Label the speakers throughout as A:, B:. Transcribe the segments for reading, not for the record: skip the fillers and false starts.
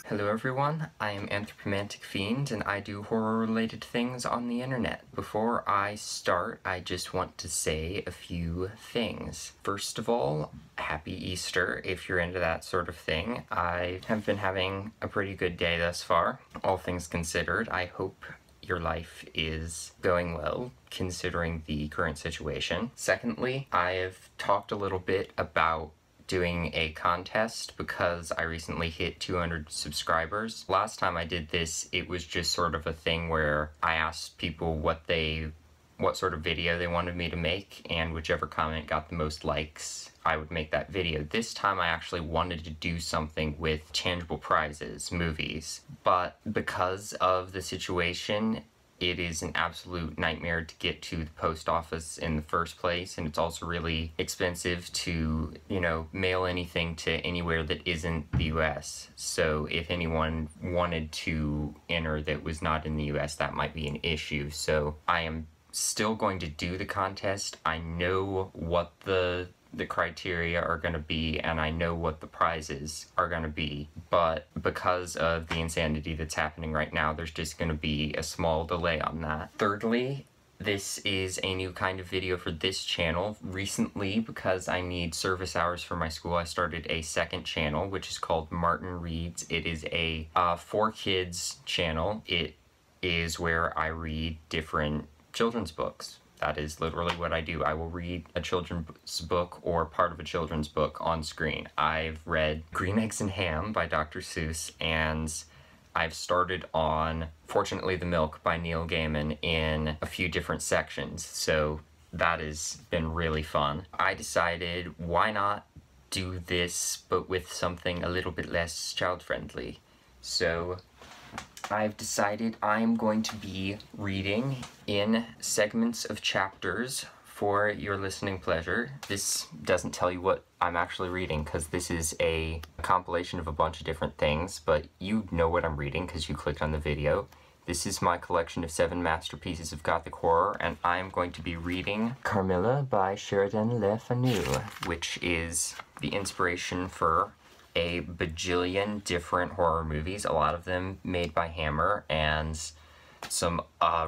A: Hello everyone, I am Anthropomantic Fiend, and I do horror-related things on the internet. Before I start, I just want to say a few things. First of all, happy Easter, if you're into that sort of thing. I have been having a pretty good day thus far, all things considered. I hope your life is going well, considering the current situation. Secondly, I have talked a little bit about doing a contest because I recently hit 200 subscribers. Last time I did this, it was just sort of a thing where I asked people what sort of video they wanted me to make, and whichever comment got the most likes, I would make that video. This time I actually wanted to do something with tangible prizes, movies, but because of the situation, it is an absolute nightmare to get to the post office in the first place, and it's also really expensive to, mail anything to anywhere that isn't the US. So if anyone wanted to enter that was not in the US, that might be an issue. So I am still going to do the contest. I know what the criteria are going to be, and I know what the prizes are going to be, but because of the insanity that's happening right now, there's just going to be a small delay on that. Thirdly, this is a new kind of video for this channel. Recently, because I need service hours for my school, I started a second channel, which is called Martin Reads. It is a for kids channel. It is where I read different children's books. That is literally what I do. I will read a children's book or part of a children's book on screen. I've read Green Eggs and Ham by Dr. Seuss, and I've started on Fortunately the Milk by Neil Gaiman in a few different sections, so that has been really fun. I decided, why not do this, but with something a little bit less child-friendly? So I've decided I'm going to be reading in segments of chapters for your listening pleasure. This doesn't tell you what I'm actually reading because this is a compilation of a bunch of different things, but you know what I'm reading because you clicked on the video. This is my collection of 7 masterpieces of Gothic horror, and I'm going to be reading Carmilla by Sheridan Le Fanu, which is the inspiration for a bajillion different horror movies, a lot of them made by Hammer, and some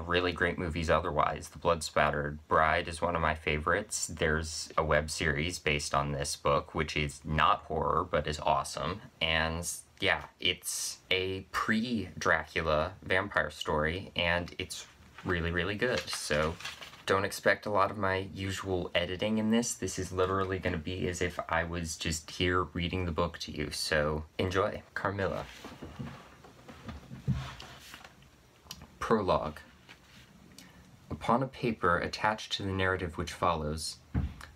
A: really great movies otherwise. The Blood-Spattered Bride is one of my favorites. There's a web series based on this book, which is not horror, but is awesome. And yeah, it's a pre-Dracula vampire story, and it's really, really good. So don't expect a lot of my usual editing in this. This is literally going to be as if I was just here reading the book to you, so enjoy. Carmilla. Prologue. Upon a paper attached to the narrative which follows,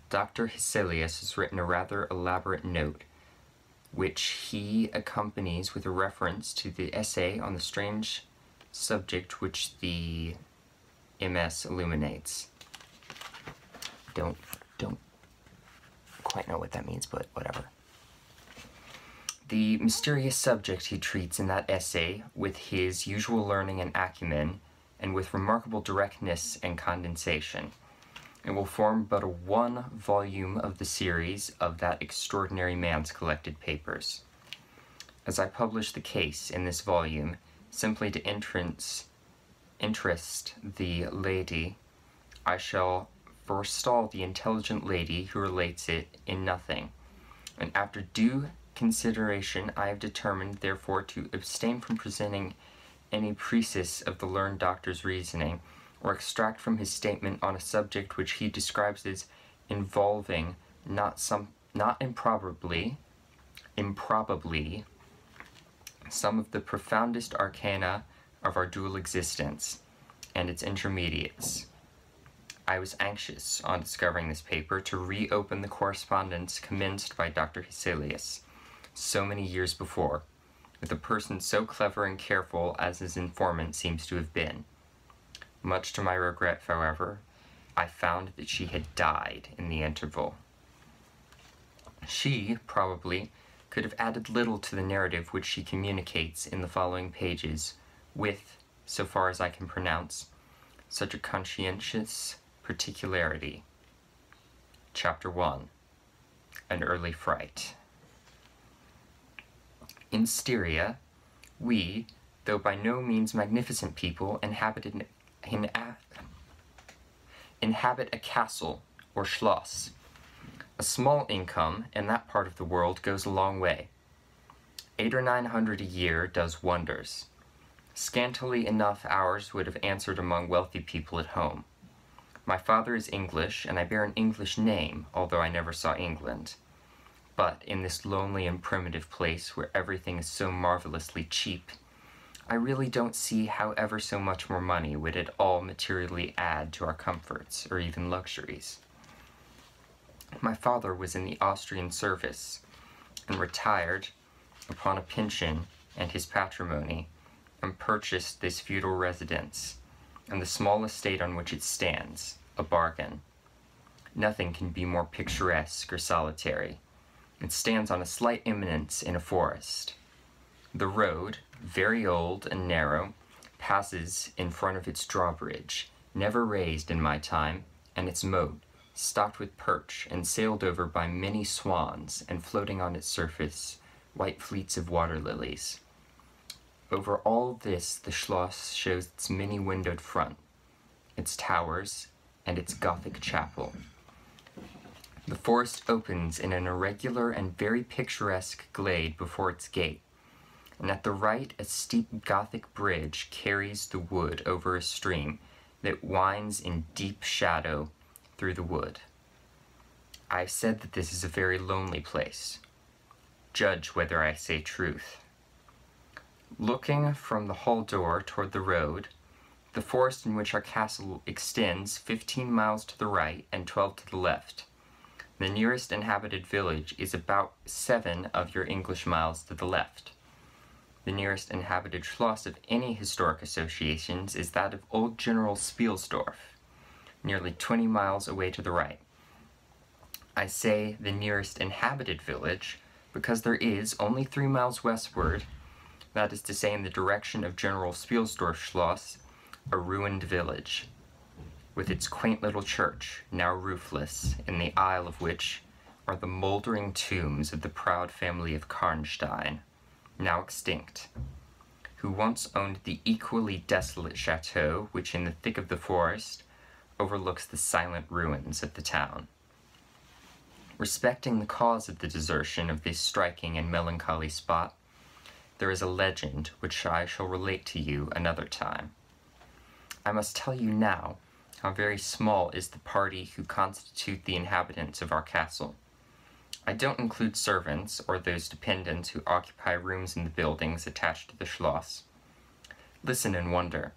A: Dr. Hyselius has written a rather elaborate note, which he accompanies with a reference to the essay on the strange subject which the MS illuminates. Don't quite know what that means, but whatever. The mysterious subject he treats in that essay with his usual learning and acumen, and with remarkable directness and condensation. It will form but one volume of the series of that extraordinary man's collected papers. As I publish the case in this volume, simply to interest the lady, I shall forestall the intelligent lady who relates it in nothing, and after due consideration I have determined therefore to abstain from presenting any precis of the learned doctor's reasoning, or extract from his statement on a subject which he describes as involving not improbably some of the profoundest arcana of our dual existence and its intermediates. I was anxious, on discovering this paper, to reopen the correspondence commenced by Dr. Hyselius so many years before, with a person so clever and careful as his informant seems to have been. Much to my regret, however, I found that she had died in the interval. She, probably, could have added little to the narrative which she communicates in the following pages, with, so far as I can pronounce, such a conscientious particularity. Chapter 1. An Early Fright. In Styria, We, though by no means magnificent people, inhabit a castle, or schloss. A small income in that part of the world goes a long way. 800 or 900 a year does wonders. Scantily enough ours would have answered among wealthy people at home. My father is English, and I bear an English name, although I never saw England. But in this lonely and primitive place where everything is so marvelously cheap, I really don't see how ever so much more money would at all materially add to our comforts, or even luxuries. My father was in the Austrian service, and retired upon a pension and his patrimony, and purchased this feudal residence, and the small estate on which it stands, a bargain. Nothing can be more picturesque or solitary. It stands on a slight eminence in a forest. The road, very old and narrow, passes in front of its drawbridge, never raised in my time, and its moat, stocked with perch and sailed over by many swans, and floating on its surface, white fleets of water lilies. Over all this the Schloss shows its many-windowed front, its towers, and its Gothic chapel. The forest opens in an irregular and very picturesque glade before its gate, and at the right a steep Gothic bridge carries the wood over a stream that winds in deep shadow through the wood. I've said that this is a very lonely place. Judge whether I say truth. Looking from the hall door toward the road, the forest in which our castle extends 15 miles to the right and 12 to the left. The nearest inhabited village is about 7 of your English miles to the left. The nearest inhabited schloss of any historic associations is that of Old General Spielsdorf, nearly 20 miles away to the right. I say the nearest inhabited village because there is, only 3 miles westward, that is to say in the direction of General Spielsdorf Schloss, a ruined village, with its quaint little church, now roofless, in the aisle of which are the mouldering tombs of the proud family of Karnstein, now extinct, who once owned the equally desolate chateau which in the thick of the forest overlooks the silent ruins of the town. Respecting the cause of the desertion of this striking and melancholy spot, there is a legend which I shall relate to you another time. I must tell you now how very small is the party who constitute the inhabitants of our castle. I don't include servants or those dependents who occupy rooms in the buildings attached to the schloss. Listen and wonder.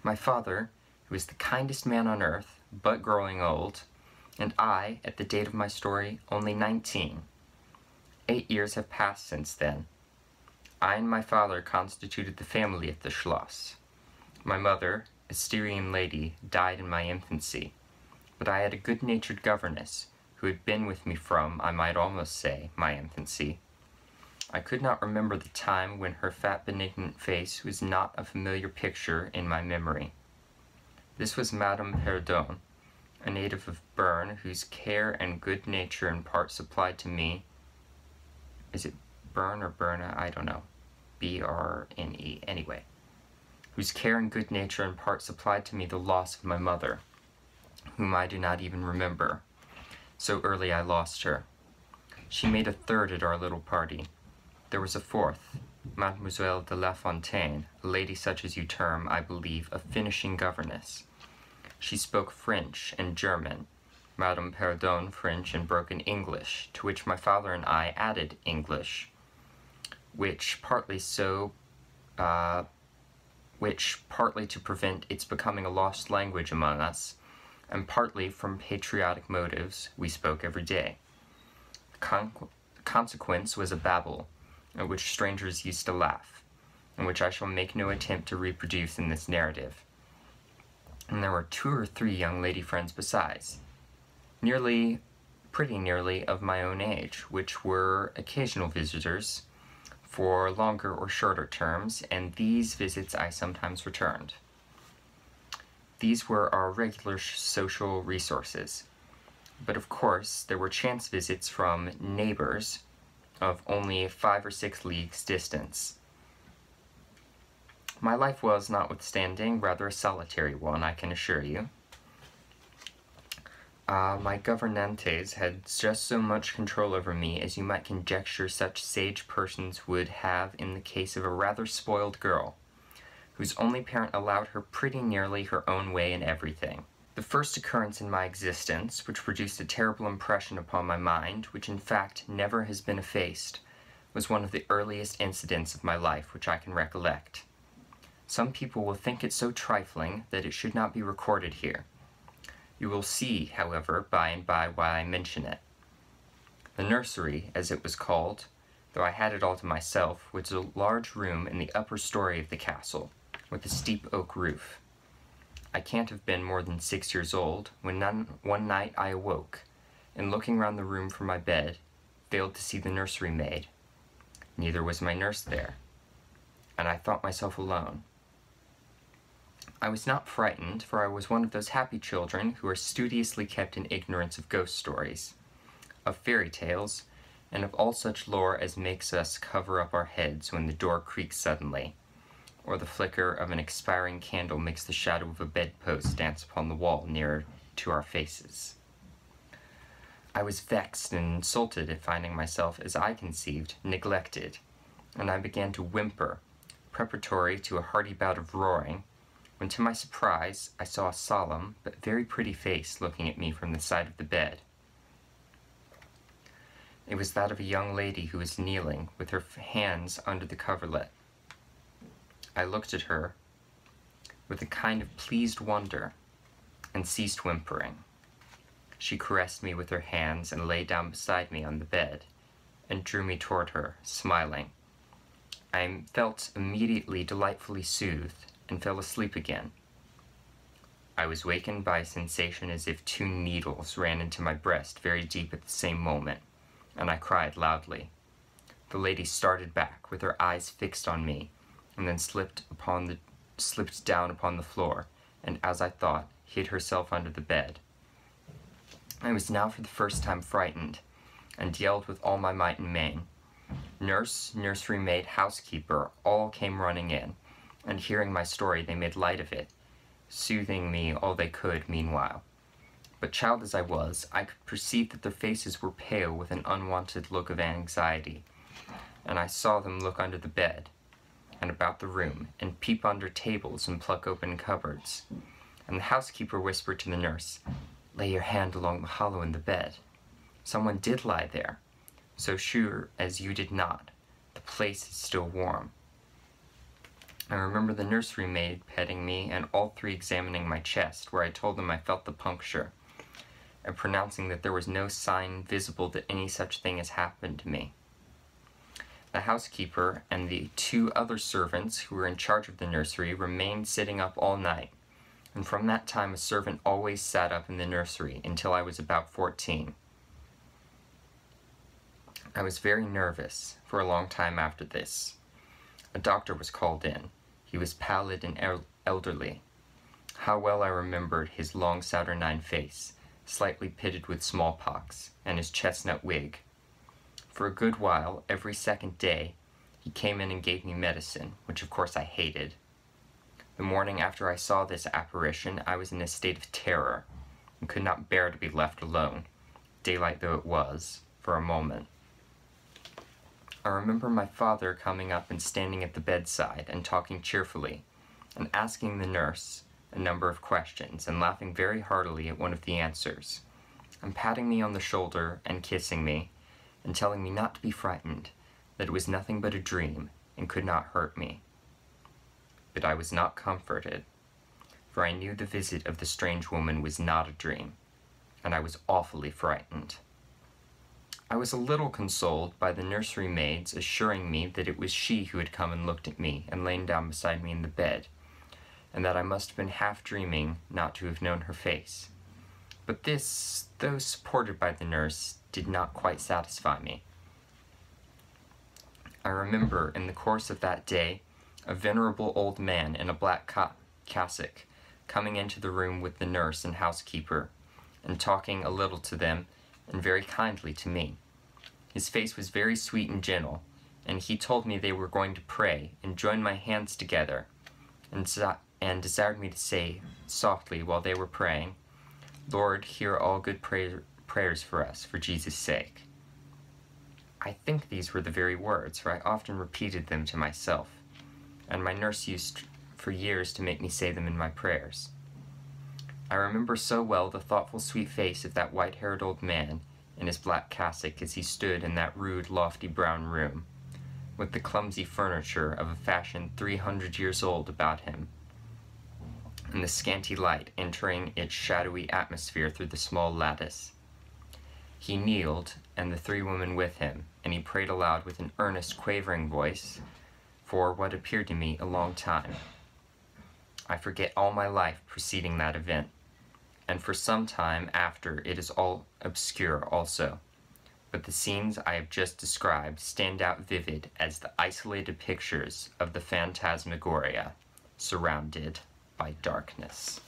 A: My father, who is the kindest man on earth, but growing old, and I, at the date of my story, only 19. 8 years have passed since then. I and my father constituted the family at the schloss. My mother, a Styrian lady, died in my infancy, but I had a good-natured governess, who had been with me from, I might almost say, my infancy. I could not remember the time when her fat, benignant face was not a familiar picture in my memory. This was Madame Perdon, a native of Bern, whose care and good nature in part supplied to me, is it Bern or Berna? I don't know. B-R-N-E, anyway. Whose care and good nature in part supplied to me the loss of my mother, whom I do not even remember. So early I lost her. She made a third at our little party. There was a fourth, Mademoiselle de La Fontaine, a lady such as you term, I believe, a finishing governess. She spoke French and German, Madame Perdon French and broken English, to which my father and I added English, which partly to prevent its becoming a lost language among us, and partly from patriotic motives we spoke every day. The consequence was a babel, at which strangers used to laugh, and which I shall make no attempt to reproduce in this narrative. And there were 2 or 3 young lady friends besides, pretty nearly of my own age, which were occasional visitors, for longer or shorter terms, and these visits I sometimes returned. These were our regular social resources, but of course there were chance visits from neighbors of only 5 or 6 leagues distance, My life was, notwithstanding, rather a solitary one, I can assure you. My governantes had just so much control over me as you might conjecture such sage persons would have in the case of a rather spoiled girl, whose only parent allowed her pretty nearly her own way in everything. The first occurrence in my existence, which produced a terrible impression upon my mind, which in fact never has been effaced, was one of the earliest incidents of my life which I can recollect. Some people will think it so trifling that it should not be recorded here. You will see, however, by and by why I mention it. The nursery, as it was called, though I had it all to myself, was a large room in the upper story of the castle, with a steep oak roof. I can't have been more than 6 years old, when one night I awoke, and looking round the room from my bed, failed to see the nursery maid. Neither was my nurse there, and I thought myself alone. I was not frightened, for I was one of those happy children who are studiously kept in ignorance of ghost stories, of fairy tales, and of all such lore as makes us cover up our heads when the door creaks suddenly, or the flicker of an expiring candle makes the shadow of a bedpost dance upon the wall nearer to our faces. I was vexed and insulted at finding myself, as I conceived, neglected, and I began to whimper, preparatory to a hearty bout of roaring, when to my surprise I saw a solemn but very pretty face looking at me from the side of the bed. It was that of a young lady who was kneeling, with her hands under the coverlet. I looked at her with a kind of pleased wonder, and ceased whimpering. She caressed me with her hands and lay down beside me on the bed, and drew me toward her, smiling. I felt immediately delightfully soothed, and fell asleep again. I was wakened by a sensation as if 2 needles ran into my breast very deep at the same moment, and I cried loudly. The lady started back, with her eyes fixed on me, and then slipped down upon the floor, and, as I thought, hid herself under the bed. I was now for the first time frightened, and yelled with all my might and main. Nurse, nursery maid, housekeeper, all came running in, and hearing my story they made light of it, soothing me all they could meanwhile. But child as I was, I could perceive that their faces were pale with an unwonted look of anxiety, and I saw them look under the bed, and about the room, and peep under tables and pluck open cupboards. And the housekeeper whispered to the nurse, "Lay your hand along the hollow in the bed. Someone did lie there. So sure as you did not, the place is still warm." I remember the nursery maid petting me, and all 3 examining my chest, where I told them I felt the puncture, and pronouncing that there was no sign visible that any such thing has happened to me. The housekeeper and the 2 other servants who were in charge of the nursery remained sitting up all night, and from that time a servant always sat up in the nursery until I was about 14. I was very nervous for a long time after this. A doctor was called in. He was pallid and elderly. How well I remembered his long saturnine face, slightly pitted with smallpox, and his chestnut wig. For a good while, every second day, he came in and gave me medicine, which of course I hated. The morning after I saw this apparition, I was in a state of terror, and could not bear to be left alone, daylight though it was, for a moment. I remember my father coming up and standing at the bedside and talking cheerfully, and asking the nurse a number of questions, and laughing very heartily at one of the answers, and patting me on the shoulder and kissing me, and telling me not to be frightened, that it was nothing but a dream, and could not hurt me. But I was not comforted, for I knew the visit of the strange woman was not a dream, and I was awfully frightened. I was a little consoled by the nursery maids assuring me that it was she who had come and looked at me and lain down beside me in the bed, and that I must have been half dreaming not to have known her face. But this, though supported by the nurse, did not quite satisfy me. I remember, in the course of that day, a venerable old man in a black cassock coming into the room with the nurse and housekeeper, and talking a little to them, and very kindly to me. His face was very sweet and gentle, and he told me they were going to pray and join my hands together, and desired me to say softly while they were praying, "Lord, hear all good prayers for us, for Jesus' sake." I think these were the very words, for I often repeated them to myself, and my nurse used for years to make me say them in my prayers. I remember so well the thoughtful, sweet face of that white-haired old man in his black cassock as he stood in that rude, lofty brown room, with the clumsy furniture of a fashion 300 years old about him, and the scanty light entering its shadowy atmosphere through the small lattice. He kneeled, and the 3 women with him, and he prayed aloud with an earnest, quavering voice for what appeared to me a long time. I forget all my life preceding that event, and for some time after it is all obscure also, but the scenes I have just described stand out vivid as the isolated pictures of the phantasmagoria surrounded by darkness.